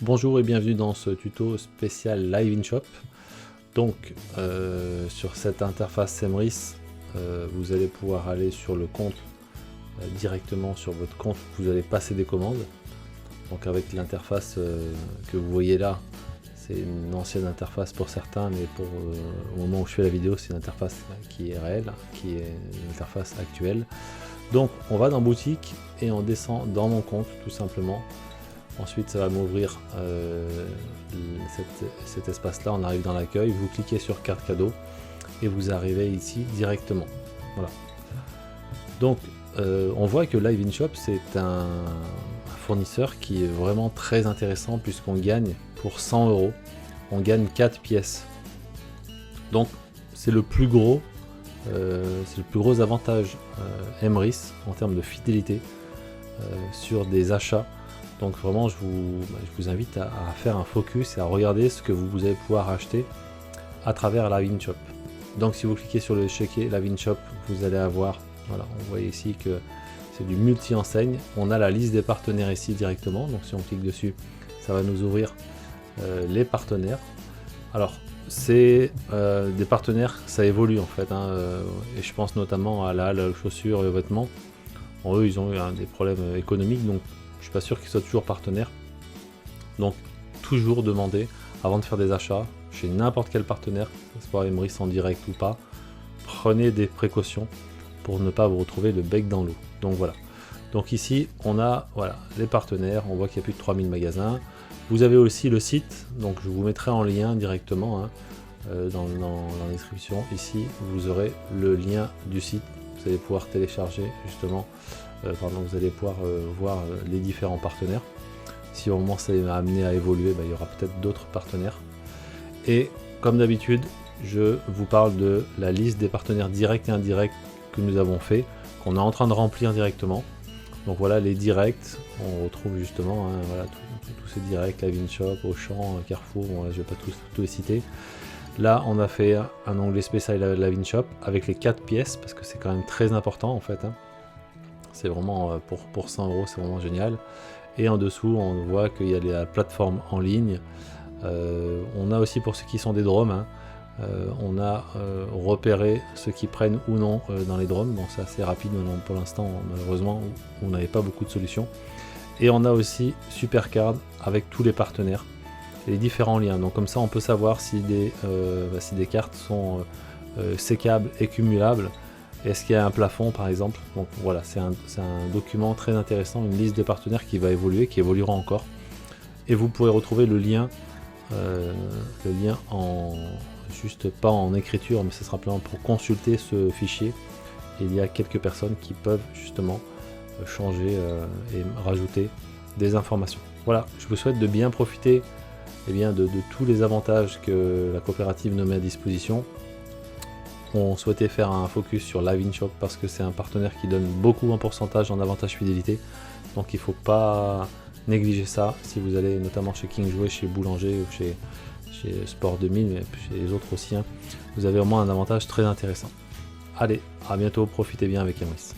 Bonjour et bienvenue dans ce tuto spécial Live in Shop. Donc sur cette interface Emrys, vous allez pouvoir aller sur le compte directement sur votre compte, vous allez passer des commandes. Donc avec l'interface que vous voyez là, c'est une ancienne interface pour certains, mais pour au moment où je fais la vidéo, c'est une interface qui est réelle, qui est une interface actuelle. Donc on va dans boutique et on descend dans mon compte tout simplement. Ensuite ça va m'ouvrir cet espace là, on arrive dans l'accueil, vous cliquez sur carte cadeau et vous arrivez ici directement. Voilà. Donc on voit que Live in Shop c'est un fournisseur qui est vraiment très intéressant puisqu'on gagne pour 100 €, on gagne 4 pièces. Donc c'est le plus gros avantage Emrys en termes de fidélité sur des achats. Donc vraiment je vous invite à faire un focus et à regarder ce que vous allez pouvoir acheter à travers Live in Shop. Donc si vous cliquez sur le checker Live in Shop, vous allez avoir, voilà, on voit ici que c'est du multi-enseigne. On a la liste des partenaires ici directement, donc si on clique dessus, ça va nous ouvrir les partenaires. Alors c'est des partenaires, ça évolue en fait, hein, et je pense notamment à la chaussures et aux vêtements. Bon, eux ils ont eu des problèmes économiques, donc je suis pas sûr qu'ils soient toujours partenaires. Donc toujours demander avant de faire des achats chez n'importe quel partenaire, que ce soit Emrys en direct ou pas, prenez des précautions pour ne pas vous retrouver le bec dans l'eau. Donc voilà. Donc ici on a voilà les partenaires, on voit qu'il y a plus de 3000 magasins. Vous avez aussi le site, donc je vous mettrai en lien directement hein, dans la description. Ici vous aurez le lien du site, vous allez pouvoir télécharger justement, vous allez pouvoir voir les différents partenaires. Si au moment ça est amené à évoluer, il y aura peut-être d'autres partenaires. Et comme d'habitude, je vous parle de la liste des partenaires directs et indirects que nous avons fait, qu'on est en train de remplir directement. Donc voilà les directs, on retrouve justement hein, voilà, tous ces directs, Live in Shop, Auchan, Carrefour, bon, là, je ne vais pas tous les citer. Là on a fait un onglet spécial Live in Shop avec les 4 pièces parce que c'est quand même très important en fait. Hein. C'est vraiment pour 100 €, c'est vraiment génial. Et en dessous on voit qu'il y a la plateforme en ligne. On a aussi pour ceux qui sont des drômes, hein, on a repéré ceux qui prennent ou non dans les drômes. Bon c'est assez rapide pour l'instant, malheureusement on n'avait pas beaucoup de solutions. Et on a aussi Supercard avec tous les partenaires et les différents liens. Donc comme ça on peut savoir si des cartes sont sécables et cumulables. Est-ce qu'il y a un plafond par exemple? Donc voilà, c'est un document très intéressant, une liste des partenaires qui va évoluer, qui évoluera encore. Et vous pourrez retrouver le lien juste pas en écriture, mais ce sera simplement pour consulter ce fichier. Et il y a quelques personnes qui peuvent justement changer et rajouter des informations. Voilà, je vous souhaite de bien profiter de tous les avantages que la coopérative nous met à disposition. On souhaitait faire un focus sur Live in Shop parce que c'est un partenaire qui donne beaucoup en pourcentage en avantage fidélité. Donc il ne faut pas négliger ça si vous allez notamment chez King Jouet, chez Boulanger ou chez Sport 2000, mais chez les autres aussi. Hein, vous avez au moins un avantage très intéressant. Allez, à bientôt, profitez bien avec Emrys.